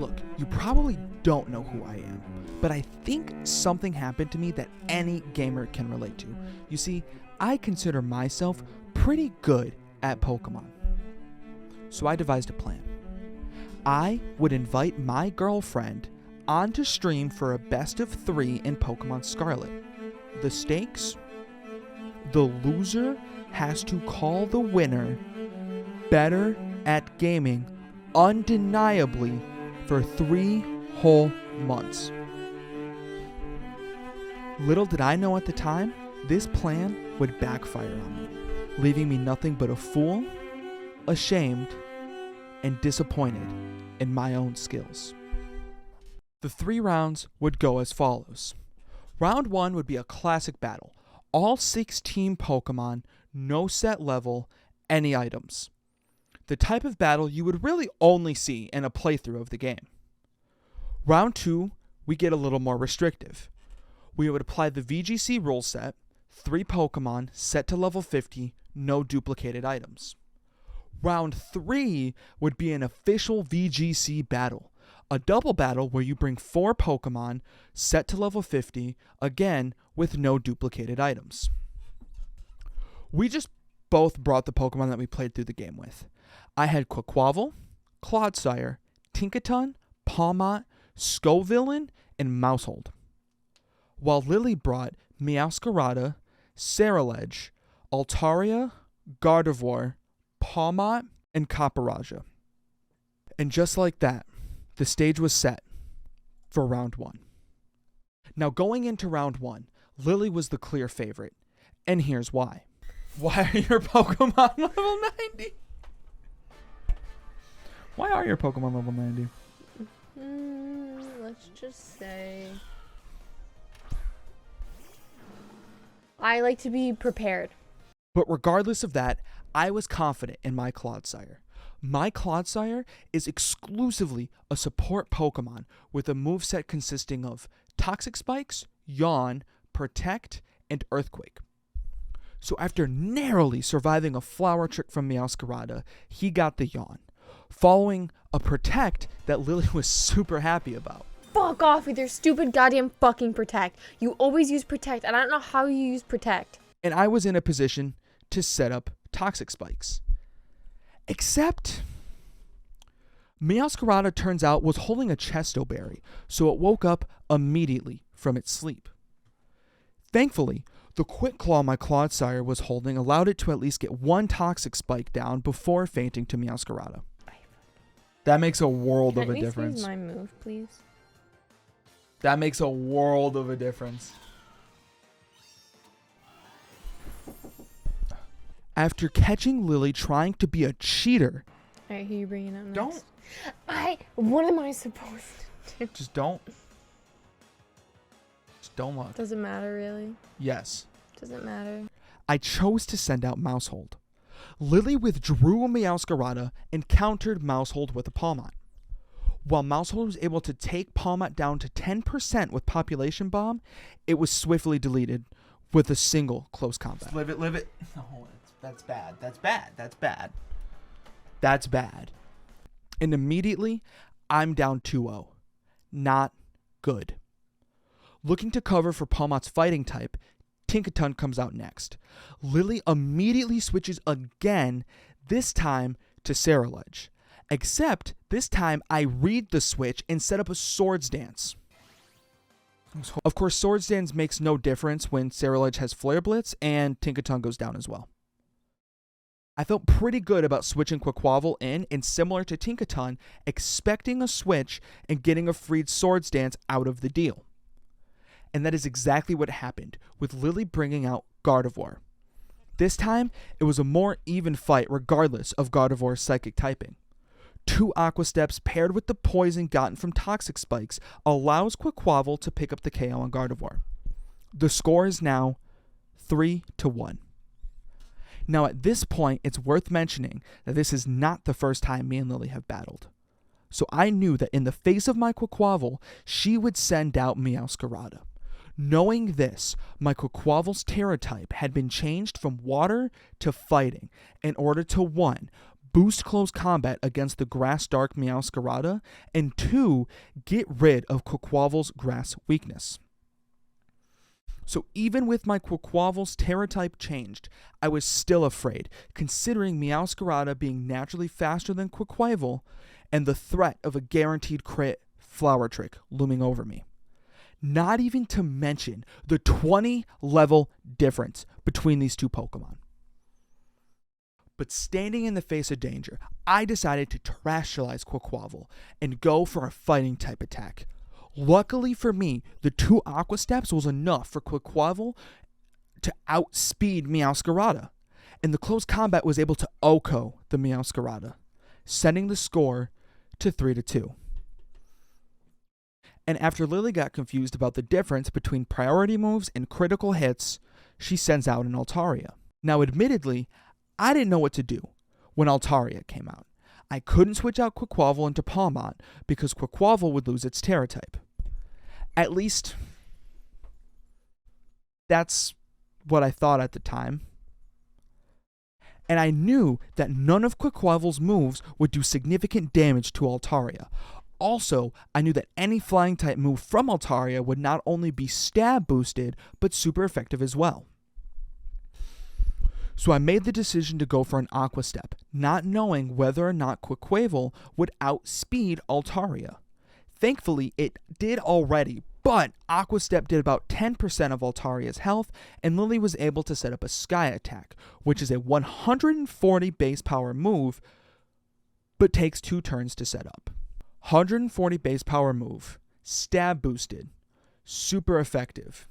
Look, you probably don't know who I am, but I think something happened to me that any gamer can relate to. You see, I consider myself pretty good at Pokemon. So I devised a plan. I would invite my girlfriend onto stream for a best of 3 in Pokemon Scarlet. The stakes? The loser has to call the winner better at gaming undeniably for 3 whole months. Little did I know at the time, this plan would backfire on me, leaving me nothing but a fool, ashamed, and disappointed in my own skills. The 3 rounds would go as follows. Round 1 would be a classic battle. All 16 Pokemon, no set level, any items. The type of battle you would really only see in a playthrough of the game. Round 2, we get a little more restrictive. We would apply the VGC rule set, 3 Pokemon, set to level 50, no duplicated items. Round 3 would be an official VGC battle. A double battle where you bring 4 Pokemon, set to level 50, again with no duplicated items. We just both brought the Pokemon that we played through the game with. I had Quaquaval, Clodsire, Tinkaton, Pawmot, Scovillain, and Mousehold. While Lily brought Meowscarada, Ceruledge, Altaria, Gardevoir, Pawmot, and Copperajah. And just like that, the stage was set for round 1. Now going into round 1, Lily was the clear favorite, and here's why. Why are your Pokemon level 90? Why are your Pokemon level 90? Let's just say I like to be prepared. But regardless of that, I was confident in my Clodsire. My Clodsire is exclusively a support Pokemon with a moveset consisting of Toxic Spikes, Yawn, Protect, and Earthquake. So after narrowly surviving a flower trick from Meowscarada, he got the Yawn, following a Protect that Lily was super happy about. Fuck off with your stupid goddamn fucking Protect. You always use Protect, and I don't know how you use Protect. And I was in a position to set up Toxic Spikes. Except, Meowscarada turns out was holding a Chesto Berry, so it woke up immediately from its sleep. Thankfully, the Quick Claw my Clodsire was holding allowed it to at least get 1 Toxic Spike down before fainting to Meowscarada. That makes a world of a difference. Use my move, please? That makes a world of a difference. After catching Lily trying to be a cheater. Alright, who are you bringing up next? Don't. What am I supposed to do? Just don't. Just don't look. Does it matter, really? Yes. Doesn't matter. I chose to send out Mousehold. Lily withdrew a Meowscarada and countered Mousehold with a Pawmot. While Mousehold was able to take Pawmot down to 10% with Population Bomb, it was swiftly deleted with a single close combat. Live it. No, that's bad. That's bad. And immediately, I'm down 2-0. Not good. Looking to cover for Pawmot's fighting type, Tinkaton comes out next. Lily immediately switches again, this time to Ceruledge. Except, this time I read the switch and set up a Swords Dance. Of course, Swords Dance makes no difference when Ceruledge has Flare Blitz, and Tinkaton goes down as well. I felt pretty good about switching Quaquaval in, and similar to Tinkaton, expecting a switch and getting a freed Swords Dance out of the deal. And that is exactly what happened, with Lily bringing out Gardevoir. This time, it was a more even fight regardless of Gardevoir's psychic typing. 2 Aqua Steps paired with the poison gotten from Toxic Spikes allows Quaquaval to pick up the KO on Gardevoir. The score is now 3-1. Now at this point, it's worth mentioning that this is not the first time me and Lily have battled. So I knew that in the face of my Quaquaval, she would send out Meowscarada. Knowing this, my Quaquaval's Terra type had been changed from water to fighting in order to 1. boost close combat against the Grass Dark Meowscarada, and 2, get rid of Quaquaval's grass weakness. So even with my Quaquaval's Terra type changed, I was still afraid, considering Meowscarada being naturally faster than Quaquaval and the threat of a guaranteed crit Flower Trick looming over me. Not even to mention the 20 level difference between these two Pokemon. But standing in the face of danger, I decided to terastallize Quaquaval and go for a fighting type attack. Luckily for me, the 2 Aqua Steps was enough for Quaquaval to outspeed Meowscarada, and the close combat was able to OHKO the Meowscarada, sending the score to 3-2. And after Lily got confused about the difference between priority moves and critical hits, she sends out an Altaria. Now admittedly, I didn't know what to do when Altaria came out. I couldn't switch out Quaquaval into Palmont because Quaquaval would lose its Terra type. At least, that's what I thought at the time. And I knew that none of Quaquaval's moves would do significant damage to Altaria. Also, I knew that any flying type move from Altaria would not only be stab boosted, but super effective as well. So I made the decision to go for an Aqua Step, not knowing whether or not Quaquaval would outspeed Altaria. Thankfully, it did already, but Aqua Step did about 10% of Altaria's health, and Lily was able to set up a Sky Attack, which is a 140 base power move, but takes 2 turns to set up. 140 base power move, stab boosted, super effective.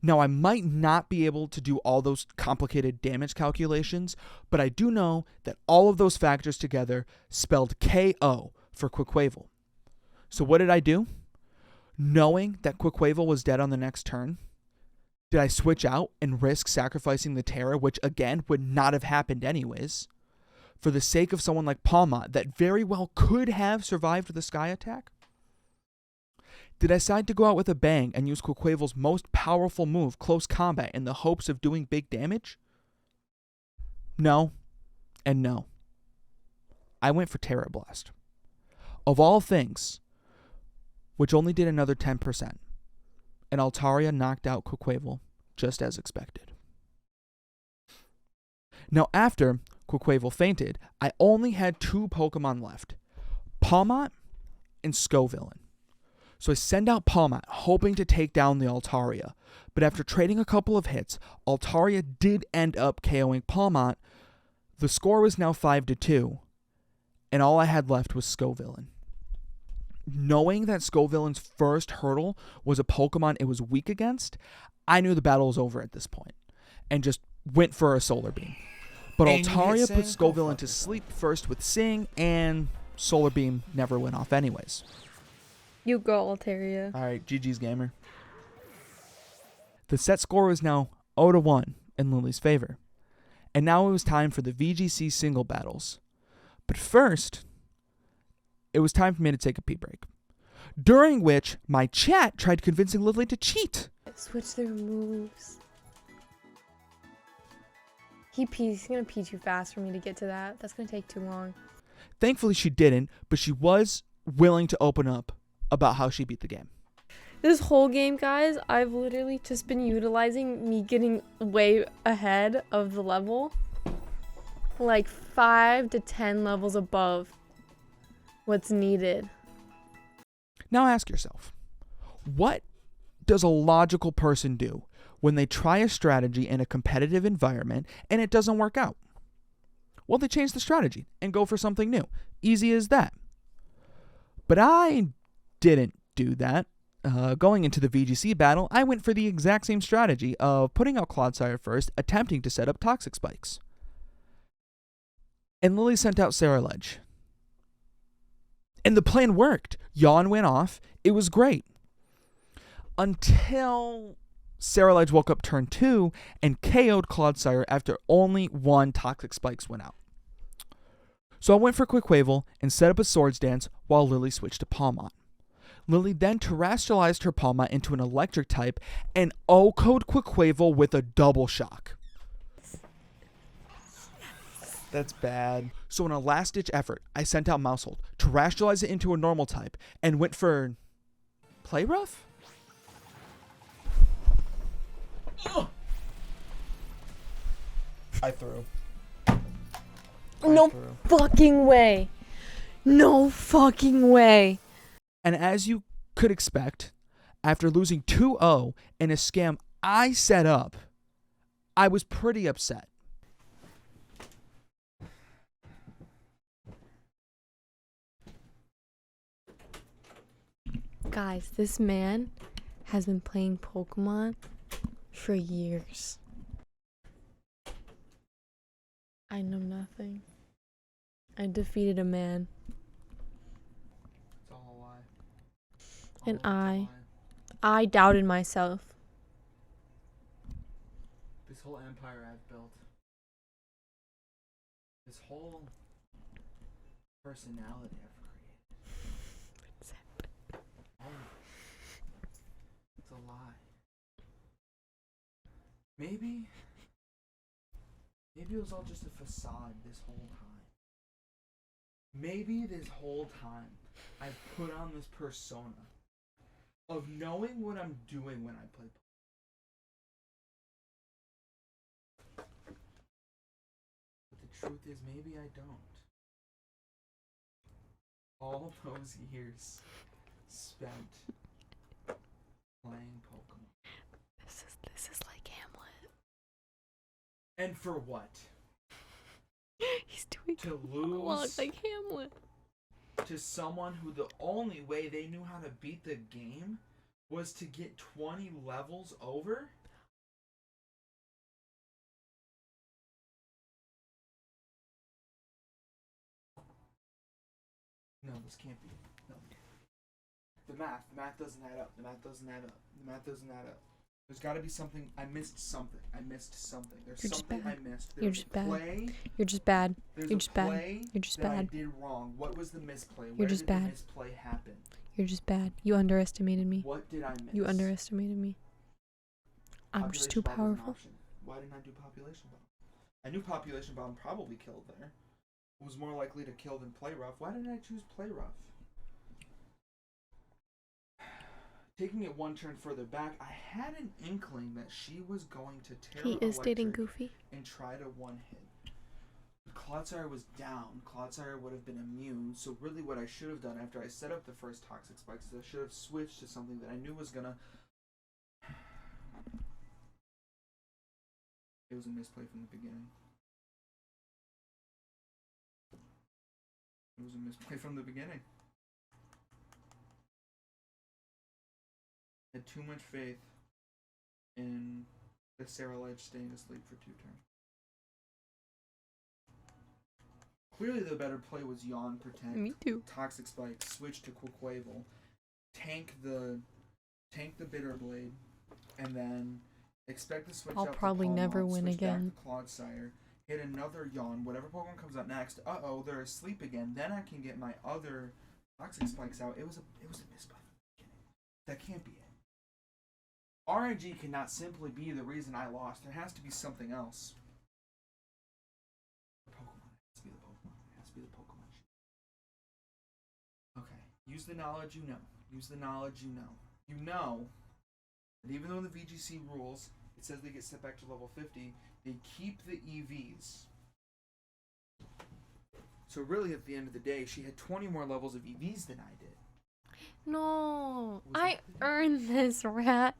Now, I might not be able to do all those complicated damage calculations, but I do know that all of those factors together spelled KO for Quaquaval. So what did I do? Knowing that Quaquaval was dead on the next turn, did I switch out and risk sacrificing the Terra, which again would not have happened anyways, for the sake of someone like Palmont that very well could have survived the Sky Attack? Did I decide to go out with a bang and use Quaquaval's most powerful move, Close Combat, in the hopes of doing big damage? No, and no. I went for Terra Blast. Of all things, which only did another 10%, and Altaria knocked out Quaquaval just as expected. Now after Quaquaval fainted, I only had 2 Pokemon left, Palmont and Scovillain. So I send out Palmont, hoping to take down the Altaria, but after trading a couple of hits, Altaria did end up KOing Palmont. The score was now 5-2, and all I had left was Scovillain. Knowing that Scovillain's first hurdle was a Pokemon it was weak against, I knew the battle was over at this point, and just went for a Solar Beam. But Altaria put Scovillain to sleep first with Sing, and Solar Beam never went off anyways. You go, Altaria. Alright, GG's gamer. The set score was now 0-1 in Lily's favor. And now it was time for the VGC single battles. But first, it was time for me to take a pee break, during which my chat tried convincing Lily to cheat. Switch their moves. He's gonna pee too fast for me to get to that. That's gonna take too long. Thankfully she didn't, but she was willing to open up about how she beat the game. This whole game, guys, I've literally just been utilizing me getting way ahead of the level. Like 5 to 10 levels above what's needed. Now ask yourself, what does a logical person do when they try a strategy in a competitive environment and it doesn't work out? Well, they change the strategy and go for something new. Easy as that. But I didn't do that. Going into the VGC battle, I went for the exact same strategy of putting out Clodsire first, attempting to set up Toxic Spikes. And Lily sent out Ceruledge. And the plan worked. Yawn went off. It was great. Until Ceruledge woke up turn 2 and KO'd Clodsire after only 1 Toxic Spikes went out. So I went for Quaquaval and set up a Swords Dance while Lily switched to Palmont. Lily then terrestrialized her Palmont into an electric type and OHKO'd Quaquaval with a double shock. That's bad. So in a last-ditch effort, I sent out Mousehold to rationalize it into a normal type and went for Play Rough? Ugh. I threw. No fucking way. No fucking way. And as you could expect, after losing 2-0 in a scam I set up, I was pretty upset. Guys, this man has been playing Pokemon for years. I know nothing. I defeated a man. It's all a lie. And I doubted myself. This whole empire I've built. This whole personality I've created. All of it. It's a lie. Maybe it was all just a facade this whole time. Maybe this whole time I've put on this persona of knowing what I'm doing when I play Pokemon. But the truth is, maybe I don't. All those years spent playing Pokemon. This is like Hamlet. And for what? He's doing To a lot lose like Hamlet. to someone who the only way they knew how to beat the game was to get 20 levels over? No, this can't be. No. The math doesn't add up. The math doesn't add up. There's got to be something. I missed something. There's You're just something bad. I missed. You're just bad. Play. You're just bad. There's You're a just bad. play You're just that bad. I did wrong. What was the misplay? You're Where just did bad. the misplay happen? You're just bad. You underestimated me. What did I miss? You underestimated me. I'm just too Population bomb was an powerful. option. Why didn't I do population bomb? I knew population bomb probably killed there. It was more likely to kill than play rough. Why didn't I choose play rough? Taking it one turn further back, I had an inkling that she was going to tear He is dating Goofy. and try to one hit. Clodsire was down. Clodsire would have been immune. So really, what I should have done after I set up the first toxic spikes is I should have switched to something that I knew was gonna. It was a misplay from the beginning. It was a misplay from the beginning. I had too much faith in the Sarah Ledge staying asleep for 2 turns. Clearly the better play was Yawn, Protect, Me too. Toxic Spike, switch to Quaquaval, tank the Bitter Blade, and then expect to switch I'll out to probably never Pawmot, win switch again. back to Clodsire, hit another Yawn, whatever Pokemon comes out next, they're asleep again, then I can get my other Toxic Spikes out. It was a misplay. That can't be it. RNG cannot simply be the reason I lost. There has to be something else. Pokemon. It has to be the Pokemon. It has to be the Pokemon. Okay. Use the knowledge you know. Use the knowledge you know. You know that even though in the VGC rules, it says they get set back to level 50, they keep the EVs. So really, at the end of the day, she had 20 more levels of EVs than I did. No, I earned this, rat.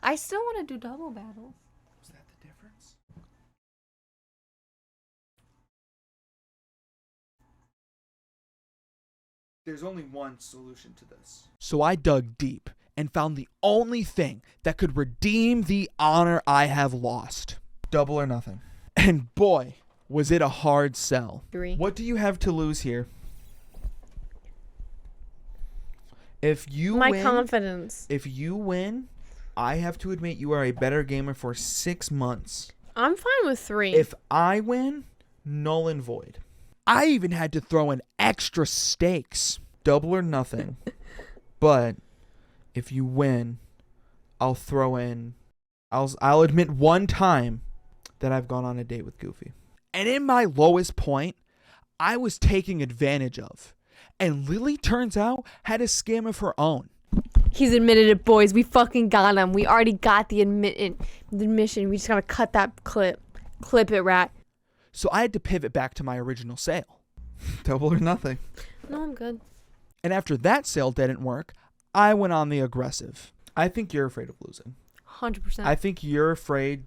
I still want to do double battles. Was that the difference? There's only one solution to this. So I dug deep and found the only thing that could redeem the honor I have lost. Double or nothing. And boy, was it a hard sell. 3. What do you have to lose here? If you My win, confidence. If you win, I have to admit you are a better gamer for 6 months. I'm fine with 3. If I win, null and void. I even had to throw in extra stakes. Double or nothing. But if you win, I'll throw in... I'll admit one time that I've gone on a date with Goofy. And in my lowest point, I was taking advantage of. And Lily, turns out, had a scam of her own. He's admitted it, boys. We fucking got him. We already got the admission. We just gotta cut that clip. Clip it, rat. So I had to pivot back to my original sale. Double or nothing. No, I'm good. And after that sale didn't work, I went on the aggressive. I think you're afraid of losing. 100%. I think you're afraid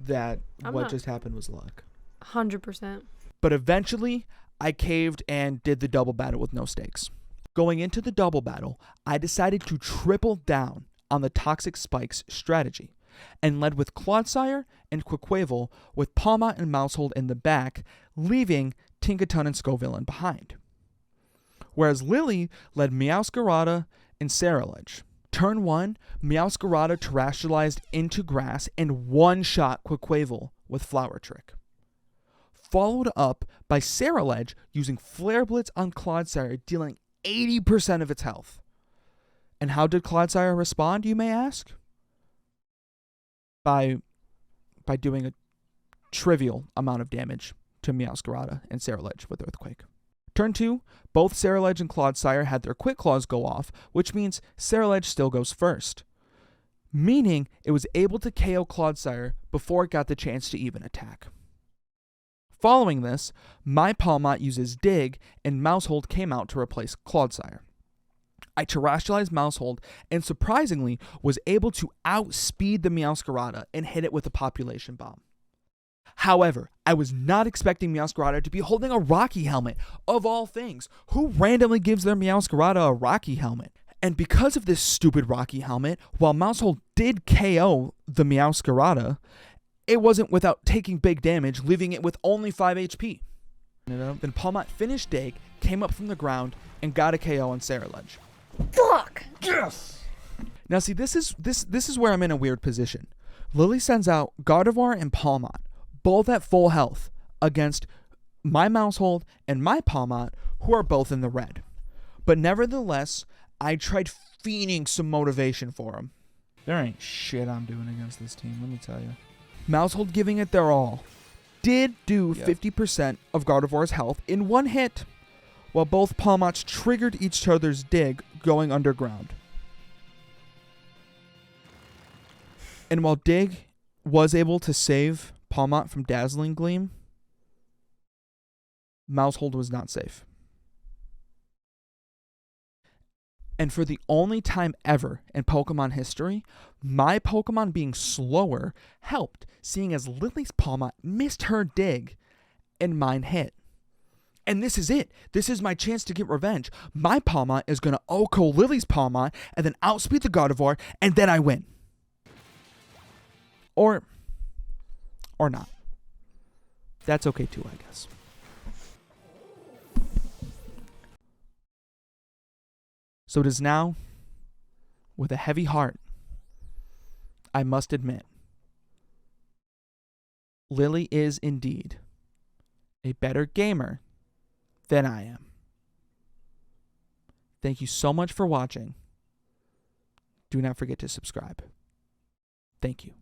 that I'm what not. just happened was luck. 100%. But eventually, I caved and did the double battle with no stakes. Going into the double battle, I decided to triple down on the Toxic Spikes strategy and led with Clodsire and Quaquaval with Palmot and Mousehold in the back, leaving Tinkaton and Scovillain behind. Whereas Lily led Meowscarada and Ceruledge. Turn 1, Meowscarada terrestrialized into grass and one-shot Quaquaval with Flower Trick. Followed up by Ceruledge using Flare Blitz on Clodsire, dealing 80% of its health. And how did Clodsire respond, you may ask? By doing a trivial amount of damage to Meowscarada and Ceruledge with Earthquake. Turn 2, both Ceruledge and Clodsire had their Quick Claws go off, which means Ceruledge still goes first. Meaning it was able to KO Clodsire before it got the chance to even attack. Following this, my Palmot uses Dig, and Mousehold came out to replace Clodsire. I terrestrialized Mousehold, and surprisingly, was able to outspeed the Meowscarada and hit it with a Population Bomb. However, I was not expecting Meowscarada to be holding a Rocky Helmet, of all things. Who randomly gives their Meowscarada a Rocky Helmet? And because of this stupid Rocky Helmet, while Mousehold did KO the Meowscarada, it wasn't without taking big damage, leaving it with only 5 HP. Then Palmot finished Dig, came up from the ground, and got a KO on Ceruledge. Fuck! Yes! Now see, this is where I'm in a weird position. Lily sends out Gardevoir and Palmot, both at full health, against my Mousehold and my Palmot, who are both in the red. But nevertheless, I tried fiending some motivation for them. There ain't shit I'm doing against this team, let me tell you. Mousehold giving it their all did do 50% of Gardevoir's health in one hit, while both Palmots triggered each other's Dig going underground. And while Dig was able to save Palmot from Dazzling Gleam, Mousehold was not safe. And for the only time ever in Pokemon history, my Pokemon being slower helped, seeing as Lily's Palmot missed her Dig and mine hit. And this is it. This is my chance to get revenge. My Palmot is going to OHKO Lily's Palmot and then outspeed the Gardevoir, and then I win. Or not. That's okay too, I guess. So it is now, with a heavy heart, I must admit, Lily is indeed a better gamer than I am. Thank you so much for watching. Do not forget to subscribe. Thank you.